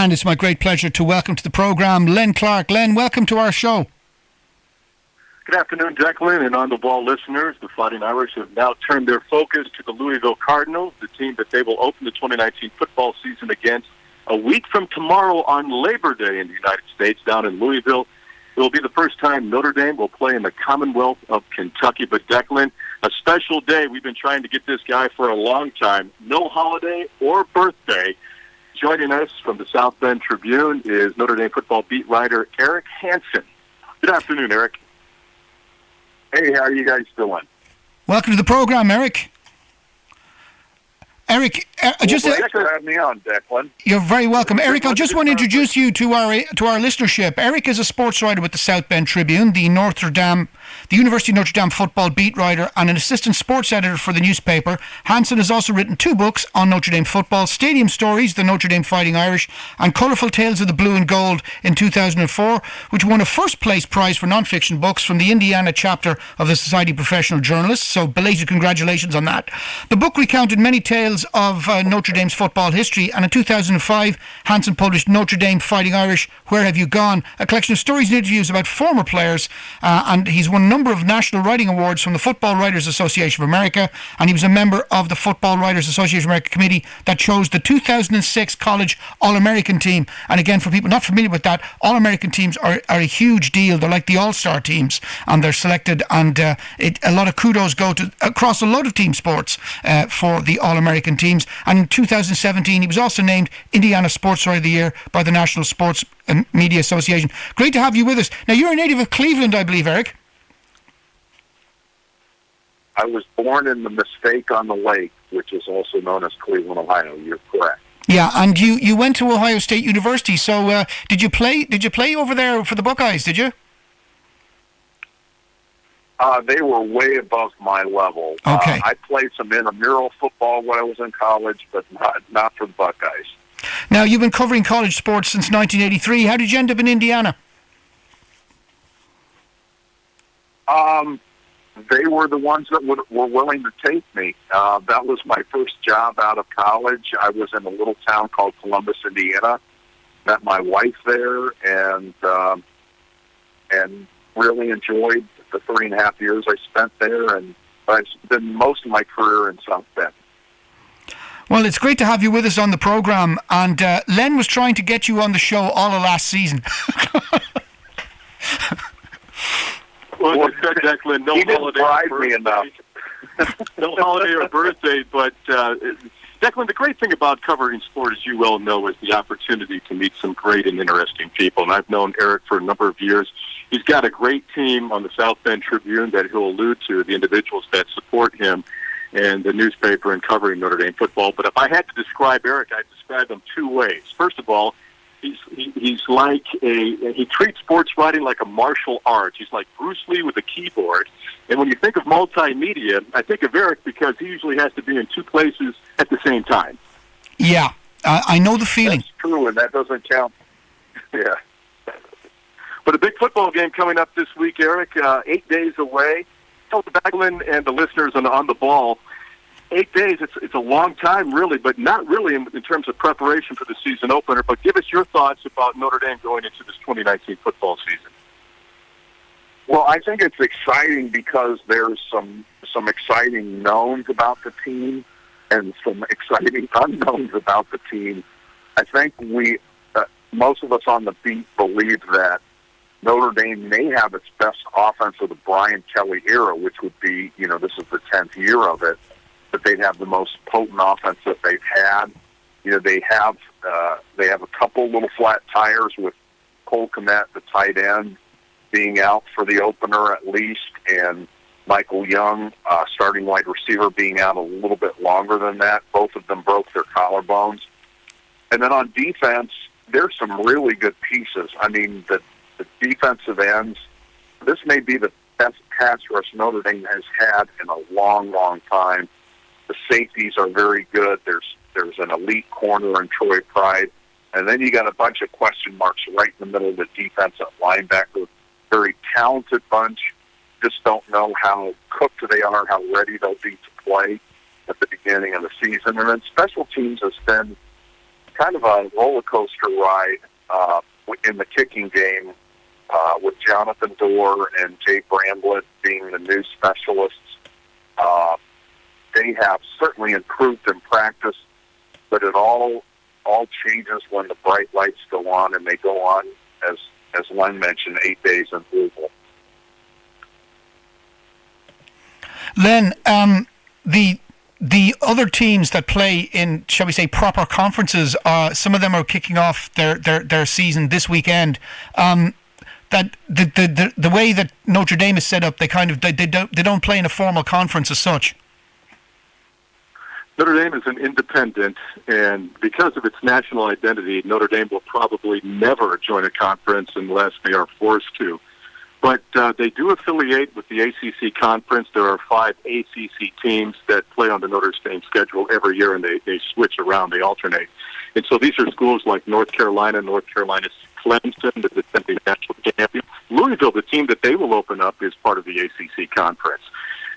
And it's my great pleasure to welcome to the programme Len Clark. Len, welcome to our show. Good afternoon, Declan, and on the ball listeners. The Fighting Irish have now turned their focus to the Louisville Cardinals, the team that they will open the 2019 football season against a week from tomorrow on Labor Day in the United States down in Louisville. It will be the first time Notre Dame will play in the Commonwealth of Kentucky. But Declan, a special day. We've been trying to get this guy for a long time. No holiday or birthday. Joining us from the South Bend Tribune is Notre Dame football beat writer Eric Hansen. Good afternoon, Eric. Hey, how are you guys doing? Welcome to the program, Eric. Eric, thanks for having me on, Declan. You're very welcome. Eric, I just want to introduce you to our listenership. Eric is a sports writer with the South Bend Tribune, the University of Notre Dame football beat writer, and an assistant sports editor for the newspaper. Hansen has also written 2 books on Notre Dame football: Stadium Stories, The Notre Dame Fighting Irish, and Colourful Tales of the Blue and Gold in 2004, which won a first-place prize for non-fiction books from the Indiana chapter of the Society of Professional Journalists, so belated congratulations on that. The book recounted many tales of Notre Dame's football history, and in 2005, Hansen published Notre Dame Fighting Irish, Where Have You Gone?, a collection of stories and interviews about former players, and he's won a number of national writing awards from the Football Writers Association of America, and he was a member of the Football Writers Association of America committee that chose the 2006 College All-American team. And again, for people not familiar with that, All-American teams are a huge deal. They're like the All-Star teams, and they're selected, and a lot of kudos go to across a lot of team sports for the All-American teams. And in 2017, he was also named Indiana Sports Writer of the Year by the National Sports Media Association. Great to have you with us. Now, you're a native of Cleveland, I believe, Eric. I was born in the Mistake on the Lake, which is also known as Cleveland, Ohio. You're correct. Yeah, and you went to Ohio State University. So did you play over there for the Buckeyes? Did you? They were way above my level. Okay. I played some intramural football when I was in college, but not for the Buckeyes. Now, you've been covering college sports since 1983. How did you end up in Indiana? They were the ones that were willing to take me. That was my first job out of college. I was in a little town called Columbus, Indiana. Met my wife there, and really enjoyed the 3.5 years I spent there, and I've spent most of my career in South Bend. Well, it's great to have you with us on the programme, and Len was trying to get you on the show all of last season. Well, Declan, no he didn't holiday bribe or me enough. No holiday or birthday, but Declan, the great thing about covering sport, as you well know, is the opportunity to meet some great and interesting people. And I've known Eric for a number of years. He's got a great team on the South Bend Tribune that he'll allude to, the individuals that support him and the newspaper in covering Notre Dame football. But if I had to describe Eric, I'd describe him 2 ways. First of all, he's like he treats sports writing like a martial art. He's like Bruce Lee with a keyboard. And when you think of multimedia, I think of Eric because he usually has to be in 2 places at the same time. Yeah, I know the feeling. That's true, and that doesn't count. Yeah. But a big football game coming up this week, Eric, 8 days away. Tell Declan and the listeners on the ball, 8 days, it's a long time, really, but not really in terms of preparation for the season opener. But give us your thoughts about Notre Dame going into this 2019 football season. Well, I think it's exciting because there's some exciting knowns about the team and some exciting unknowns about the team. I think most of us on the beat believe that Notre Dame may have its best offense of the Brian Kelly era, which would be, this is the 10th year of it, that they'd have the most potent offense that they've had. They have a couple little flat tires with Cole Kmet, the tight end, being out for the opener at least, and Michael Young, starting wide receiver, being out a little bit longer than that. Both of them broke their collarbones. And then on defense, there's some really good pieces. I mean, the defensive ends, this may be the best pass rush Notre Dame has had in a long, long time. The safeties are very good. There's an elite corner in Troy Pride. And then you got a bunch of question marks right in the middle of the defense at linebacker. Very talented bunch. Just don't know how cooked they are, how ready they'll be to play at the beginning of the season. And then special teams has been kind of a roller coaster ride in the kicking game with Jonathan Dorr and Jay Bramblett being the new specialists. They have certainly improved in practice, but it all changes when the bright lights go on, and they go on, as Len mentioned, 8 days in Louisville. Len, the other teams that play in, shall we say, proper conferences, some of them are kicking off their season this weekend. That the way that Notre Dame is set up, they don't play in a formal conference as such. Notre Dame is an independent, and because of its national identity, Notre Dame will probably never join a conference unless they are forced to. But they do affiliate with the ACC conference. There are 5 ACC teams that play on the Notre Dame schedule every year, and they switch around, they alternate. And so these are schools like North Carolina's Clemson, the defending national champion. Louisville, the team that they will open up, is part of the ACC conference.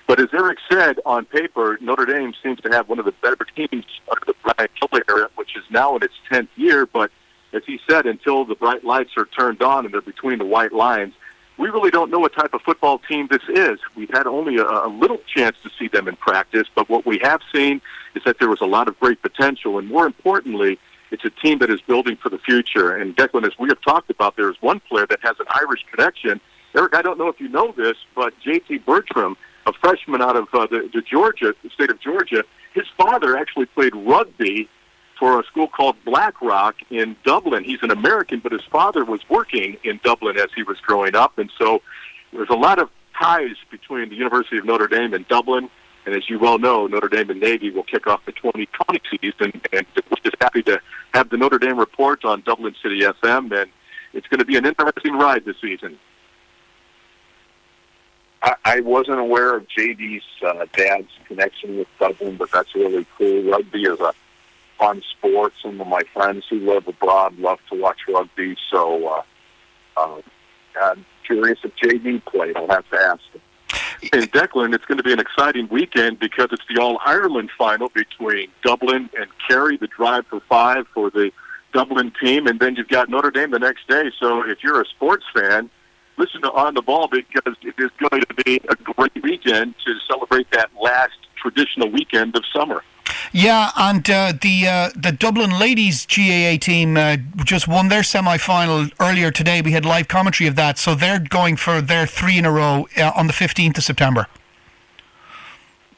But as Eric said, on paper, Notre Dame seems to have one of the better teams under the Brian Kelly era, which is now in its 10th year. But as he said, until the bright lights are turned on and they're between the white lines, we really don't know what type of football team this is. We've had only a little chance to see them in practice, but what we have seen is that there was a lot of great potential, and more importantly, it's a team that is building for the future. And Declan, as we have talked about, there's one player that has an Irish connection. Eric, I don't know if you know this, but J.T. Bertram, a freshman out of the state of Georgia, his father actually played rugby for a school called Blackrock in Dublin. He's an American, but his father was working in Dublin as he was growing up. And so there's a lot of ties between the University of Notre Dame and Dublin. And as you well know, Notre Dame and Navy will kick off the 2020 season. And we're just happy to have the Notre Dame report on Dublin City FM. And it's going to be an interesting ride this season. I wasn't aware of JD's dad's connection with Dublin, but that's really cool. Rugby is a fun sport. Some of my friends who live abroad love to watch rugby, so I'm curious if JD played. I'll have to ask him. In Declan, it's going to be an exciting weekend because it's the All-Ireland final between Dublin and Kerry, the drive for 5 for the Dublin team, and then you've got Notre Dame the next day. So if you're a sports fan, listen to On the Ball, because it is going to be a great weekend to celebrate that last traditional weekend of summer. Yeah, and the Dublin ladies GAA team just won their semi-final earlier today. We had live commentary of that, so they're going for their 3 in a row on the 15th of September.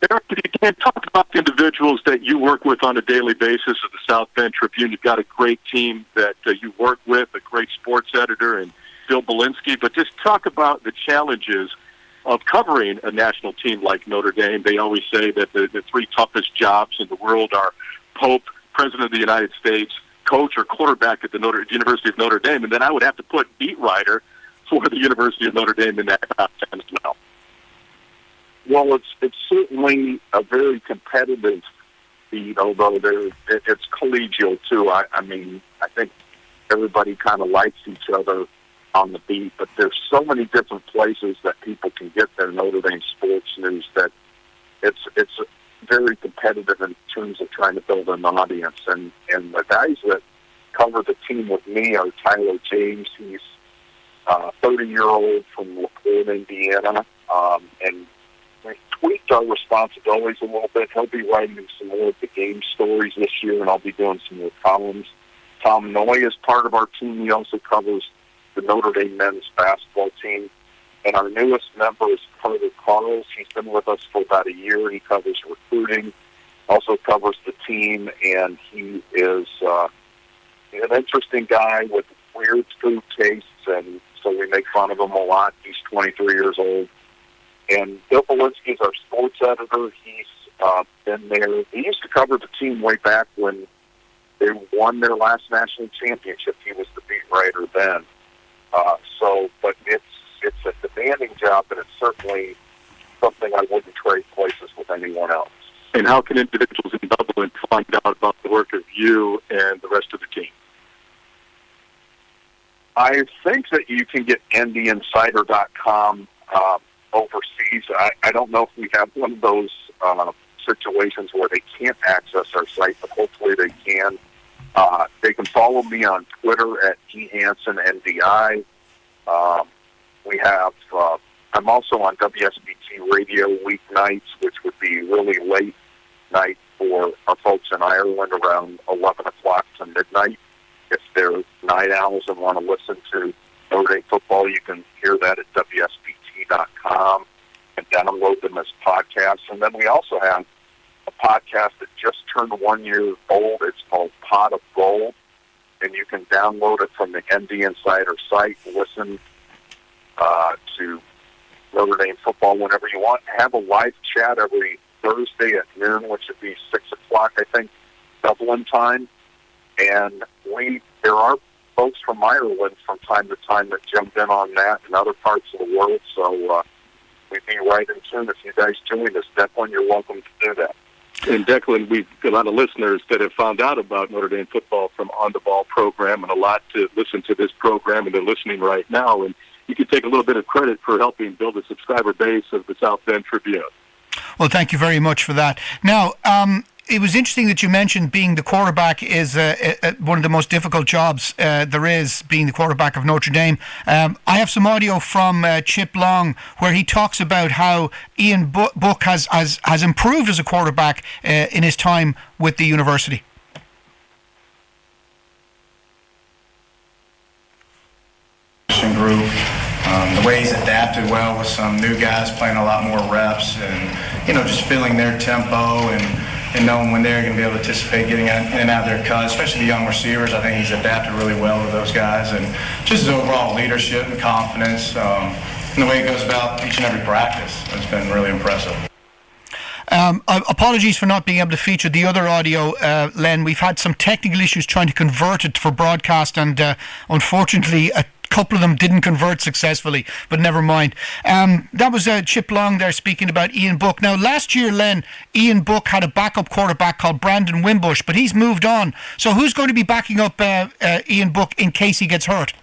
Eric, if you can talk about the individuals that you work with on a daily basis at the South Bend Tribune. You've got a great team that you work with, a great sports editor, and Bill Belinsky, but just talk about the challenges of covering a national team like Notre Dame. They always say that the 3 toughest jobs in the world are Pope, President of the United States, coach or quarterback at the University of Notre Dame, and then I would have to put beat writer for the University of Notre Dame in that top 10 as well. Well, it's certainly a very competitive feat, although it's collegial too. I mean, I think everybody kind of likes each other on the beat, but there's so many different places that people can get their Notre Dame sports news that it's very competitive in terms of trying to build an audience. And the guys that cover the team with me are Tyler James. He's a 30-year-old from LaPorte, Indiana, and we tweaked our responsibilities a little bit. He'll be writing some more of the game stories this year, and I'll be doing some more columns. Tom Noy is part of our team. He also covers the Notre Dame men's basketball team. And our newest member is Carter Carls. He's been with us for about a year. He covers recruiting, also covers the team, and he is an interesting guy with weird food tastes, and so we make fun of him a lot. He's 23 years old. And Bill Belinsky is our sports editor. He's been there. He used to cover the team way back when they won their last national championship. He was the beat writer then. But it's a demanding job, and it's certainly something I wouldn't trade places with anyone else. And how can individuals in Dublin find out about the work of you and the rest of the team? I think that you can get NDinsider.com overseas. I don't know if we have one of those situations where they can't access our site, but hopefully they can. They can follow me on Twitter at GHansenNDI. We have. I'm also on WSBT radio weeknights, which would be really late night for our folks in Ireland, around 11 o'clock to midnight. If they're night owls and want to listen to Notre Dame football, you can hear that at WSBT.com and download them as podcasts. And then we also have a podcast that just turned 1 year old. It's called Pot of Gold, and you can download it from the ND Insider site, listen to Notre Dame football whenever you want. Have a live chat every Thursday at noon, which would be 6 o'clock, I think, Dublin time. And there are folks from Ireland from time to time that jump in on that and other parts of the world. So we'd be right in tune. If you guys join us, Declan, you're welcome to do that. And Declan, we've got a lot of listeners that have found out about Notre Dame football from On the Ball program, and a lot to listen to this program, and they're listening right now. And you can take a little bit of credit for helping build a subscriber base of the South Bend Tribune. Well, thank you very much for that. Now, it was interesting that you mentioned being the quarterback is one of the most difficult jobs there is, being the quarterback of Notre Dame. I have some audio from Chip Long where he talks about how Ian Book has improved as a quarterback in his time with the university. Group. The way he's adapted well with some new guys playing a lot more reps, and just feeling their tempo and knowing when they're going to be able to anticipate getting in and out of their cuts, especially the young receivers. I think he's adapted really well to those guys, and just his overall leadership and confidence, and the way he goes about each and every practice has been really impressive. Apologies for not being able to feature the other audio, Len. We've had some technical issues trying to convert it for broadcast, and unfortunately a couple of them didn't convert successfully, but never mind. That was Chip Long there speaking about Ian Book. Now, last year, Len, Ian Book had a backup quarterback called Brandon Wimbush, but he's moved on. So who's going to be backing up Ian Book in case he gets hurt?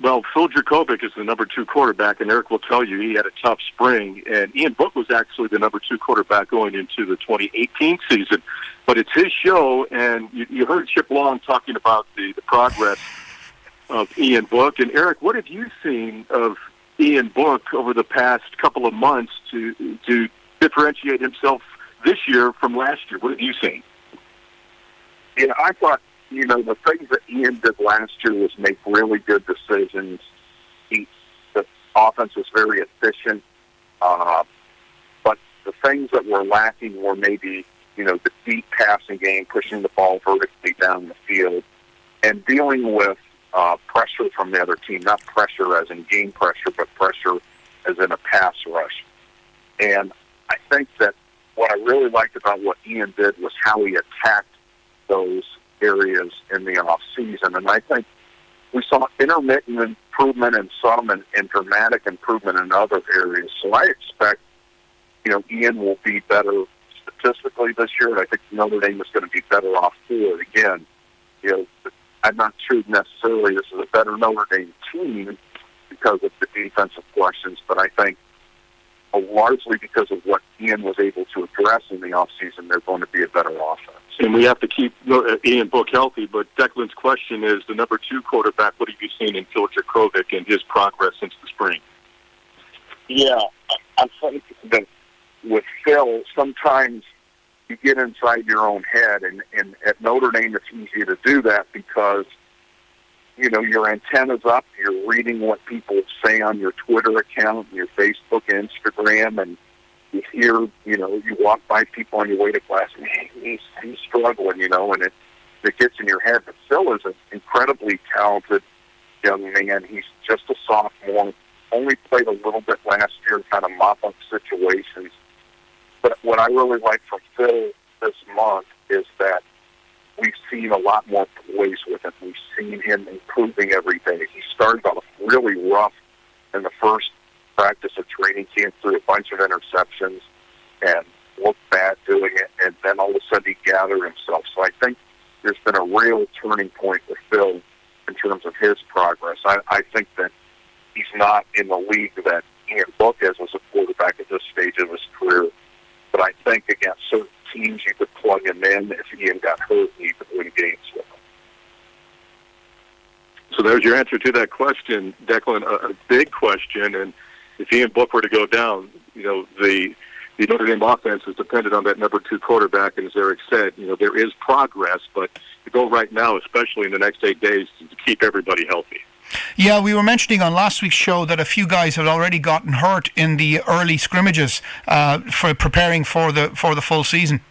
Well, Phil Dracovic is the number 2 quarterback, and Eric will tell you he had a tough spring. And Ian Book was actually the number 2 quarterback going into the 2018 season. But it's his show, and you heard Chip Long talking about the progress of Ian Book. And Eric, what have you seen of Ian Book over the past couple of months to differentiate himself this year from last year? What have you seen? Yeah, I thought, the things that Ian did last year was make really good decisions. The offense was very efficient, but the things that were lacking were maybe, the deep passing game, pushing the ball vertically down the field, and dealing with pressure from the other team, not pressure as in game pressure, but pressure as in a pass rush. And I think that what I really liked about what Ian did was how he attacked those areas in the off season. And I think we saw intermittent improvement in some and dramatic improvement in other areas. So I expect, Ian will be better statistically this year, and I think Notre Dame is going to be better off for it. Again, I'm not sure necessarily this is a better Notre Dame team because of the defensive questions, but I think largely because of what Ian was able to address in the offseason, they're going to be a better offense. And we have to keep Ian Book healthy, but Declan's question is the number 2 quarterback, what have you seen in Phil Dracovic and his progress since the spring? Yeah, I think that with Phil, sometimes you get inside your own head, and at Notre Dame it's easy to do that because, your antenna's up, you're reading what people say on your Twitter account, your Facebook, Instagram, and you hear, you walk by people on your way to class, and he's struggling, and it gets in your head. But Phil is an incredibly talented young man. He's just a sophomore, only played a little bit last year, kind of mop-up situations. But what I really like from Phil this month is that we've seen a lot more plays with him. We've seen him improving every day. He started off really rough in the first practice of training camp, threw a bunch of interceptions and looked bad doing it, and then all of a sudden he gathered himself. So I think there's been a real turning point with Phil in terms of his progress. I think that he's not in the league that Ian Book is as a quarterback at this stage of his career. But I think against certain teams, you could plug him in if Ian got hurt and you could win games with him. So there's your answer to that question, Declan. A big question, and if Ian Book were to go down, the Notre Dame offense is dependent on that number 2 quarterback, and as Eric said, there is progress, but the goal right now, especially in the next 8 days, is to keep everybody healthy. Yeah, we were mentioning on last week's show that a few guys had already gotten hurt in the early scrimmages for preparing for the full season.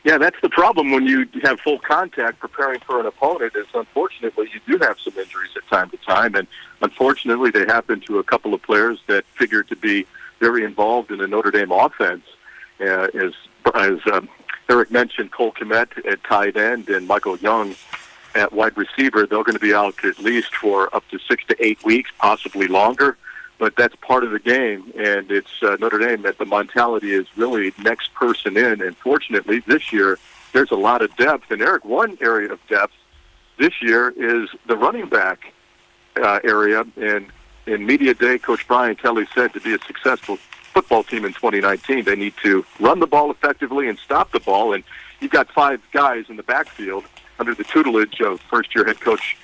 Yeah, that's the problem when you have full contact preparing for an opponent is unfortunately you do have some injuries at time to time, and unfortunately they happen to a couple of players that figure to be very involved in the Notre Dame offense. As Eric mentioned, Cole Kmet at tight end and Michael Young at wide receiver, they're going to be out at least for up to 6 to 8 weeks, possibly longer. But that's part of the game, and it's Notre Dame that the mentality is really next person in. And fortunately, this year, there's a lot of depth. And Eric, one area of depth this year is the running back area. And in Media Day, Coach Brian Kelly said to be a successful football team in 2019, they need to run the ball effectively and stop the ball. And you've got 5 guys in the backfield under the tutelage of first-year head coach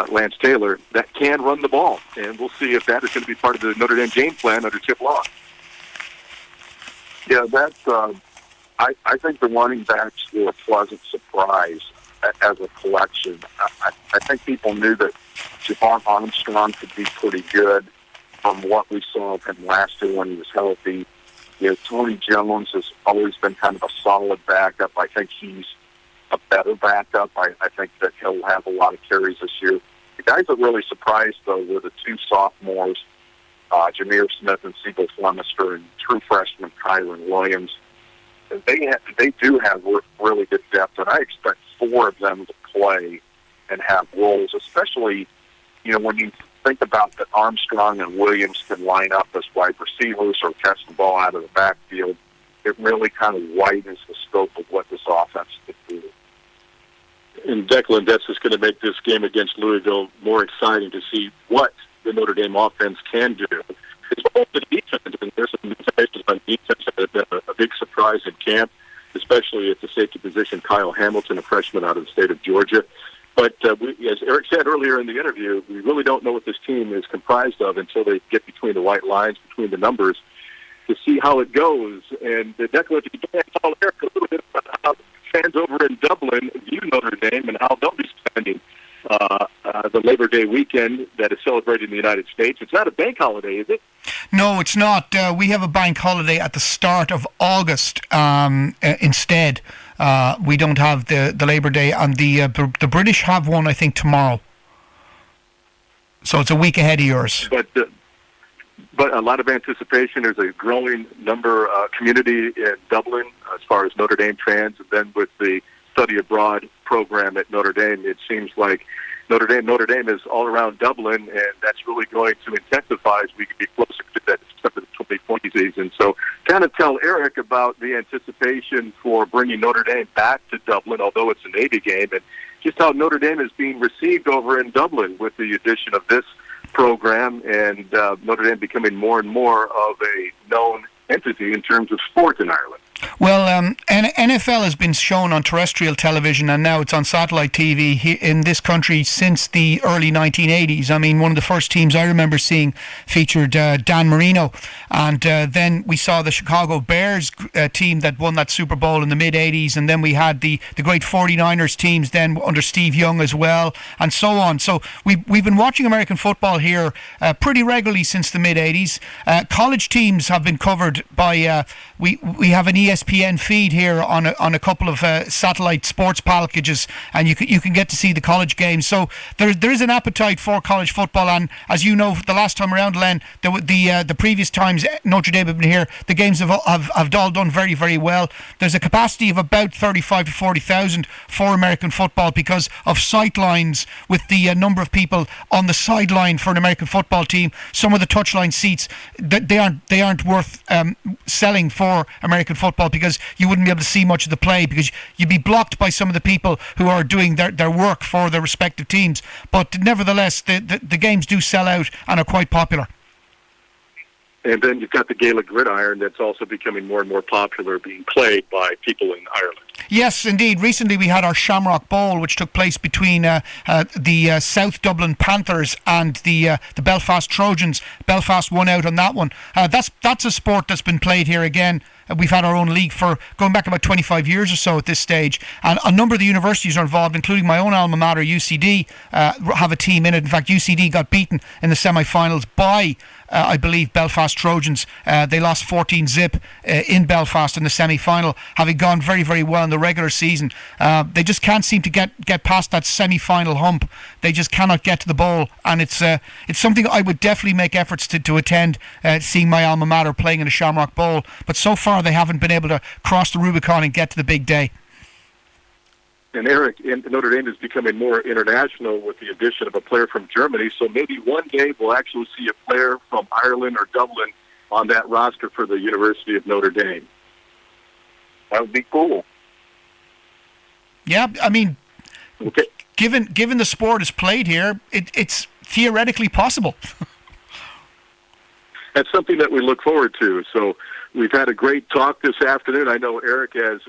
Lance Taylor that can run the ball, and we'll see if that is going to be part of the Notre Dame game plan under Chip Law. Yeah, that's. I think the running backs were a pleasant surprise as a collection. I think people knew that Javon Armstrong could be pretty good from what we saw of him last year when he was healthy. Tony Jones has always been kind of a solid backup. I think he's a better backup. I think that he'll have a lot of carries this year. The guys that really surprised, though, were the 2 sophomores, Jameer Smith and Siegel Flemister, and true freshman Kyron Williams. They do have really good depth, and I expect 4 of them to play and have roles, especially, when you think about that Armstrong and Williams can line up as wide receivers or catch the ball out of the backfield. It really kind of widens the scope of what this offense could do. And Declan, that's just going to make this game against Louisville more exciting to see what the Notre Dame offense can do. It's both the defense, and there's some indications on defense that have been a big surprise in camp, especially at the safety position, Kyle Hamilton, a freshman out of the state of Georgia. But as Eric said earlier in the interview, we really don't know what this team is comprised of until they get between the white lines, between the numbers, to see how it goes. And Declan, if you can tell Eric a little bit about how fans over in Dublin view Notre Dame and how they'll be spending the Labor Day weekend that is celebrated in the United States. It's not a bank holiday, is it? No, it's not. We have a bank holiday at the start of August instead. We don't have the Labor Day, and the British have one, I think, tomorrow. So it's a week ahead of yours. But a lot of anticipation. There's a growing community in Dublin as far as Notre Dame fans. And then with the study abroad program at Notre Dame, it seems like Notre Dame is all around Dublin, and that's really going to intensify as we get closer to that start of the 2020 season. So kind of tell Eric about the anticipation for bringing Notre Dame back to Dublin, although it's a Navy game, and just how Notre Dame is being received over in Dublin with the addition of this program and Notre Dame becoming more and more of a known entity in terms of sport in Ireland. Well, NFL has been shown on terrestrial television, and now it's on satellite TV in this country since the early 1980s. I mean, one of the first teams I remember seeing featured Dan Marino, and then we saw the Chicago Bears team that won that Super Bowl in the mid-80s, and then we had the great 49ers teams then under Steve Young as well, and so on. So we've been watching American football here pretty regularly since the mid-80s. College teams have been covered by, we have an ESPN feed here on a couple of satellite sports packages, and you can get to see the college games. So there is an appetite for college football, and as you know, the last time around, Len, the previous times Notre Dame have been here, the games have all done very, very well. There's a capacity of about 35 to 40,000 for American football because of sightlines with the number of people on the sideline for an American football team. Some of the touchline seats, they aren't worth selling for American football because you wouldn't be able to see much of the play because you'd be blocked by some of the people who are doing their work for their respective teams. But nevertheless, the games do sell out and are quite popular. And then you've got the Gaelic gridiron that's also becoming more and more popular, being played by people in Ireland. Yes, indeed. Recently we had our Shamrock Bowl, which took place between the South Dublin Panthers and the Belfast Trojans. Belfast won out on that one. That's a sport that's been played here again. We've had our own league for going back about 25 years or so at this stage, and a number of the universities are involved, including my own alma mater, UCD, have a team in it. In fact, UCD got beaten in the semi-finals by I believe Belfast Trojans. They lost 14-0 in Belfast in the semi-final, having gone very, very well in the regular season. They just can't seem to get past that semi-final hump. They just cannot get to the bowl, and it's something I would definitely make efforts to attend, seeing my alma mater playing in a Shamrock Bowl. But so far they haven't been able to cross the Rubicon and get to the big day. And Eric, Notre Dame is becoming more international with the addition of a player from Germany. So maybe one day we'll actually see a player from Ireland or Dublin on that roster for the University of Notre Dame. That would be cool. Yeah, I mean, okay. Given the sport is played here, it's theoretically possible. That's something that we look forward to. So we've had a great talk this afternoon. I know Eric, as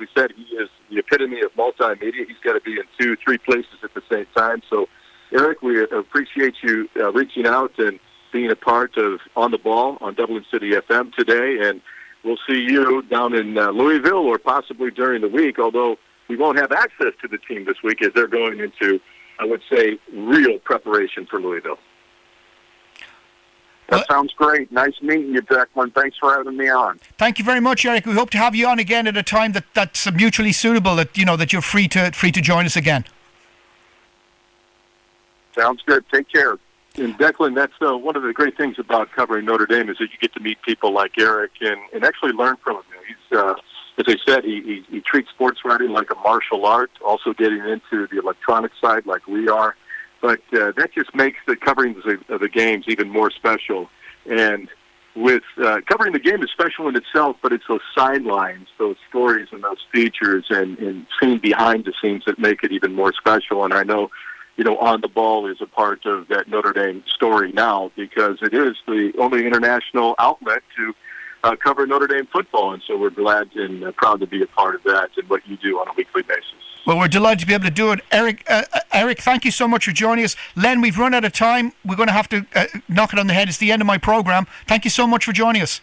we said, he is the epitome of multimedia. He's got to be in 2-3 places at the same time. So, Eric, we appreciate you reaching out and being a part of On the Ball on Dublin City FM today. And we'll see you down in Louisville or possibly during the week, although we won't have access to the team this week as they're going into, I would say, real preparation for Louisville. That sounds great. Nice meeting you, Declan. Thanks for having me on. Thank you very much, Eric. We hope to have you on again at a time that's mutually suitable. That that you're free to join us again. Sounds good. Take care. And Declan, that's one of the great things about covering Notre Dame is that you get to meet people like Eric and actually learn from him. He's, as I said, he treats sports writing like a martial art. Also getting into the electronic side like we are. But that just makes the coverings of the games even more special. And with covering the game is special in itself, but it's those sidelines, those stories and those features and seeing behind the scenes that make it even more special. And I know, On the Ball is a part of that Notre Dame story now because it is the only international outlet to cover Notre Dame football. And so we're glad and proud to be a part of that and what you do on a weekly basis. Well, we're delighted to be able to do it. Eric, thank you so much for joining us. Len, we've run out of time. We're going to have to knock it on the head. It's the end of my program. Thank you so much for joining us.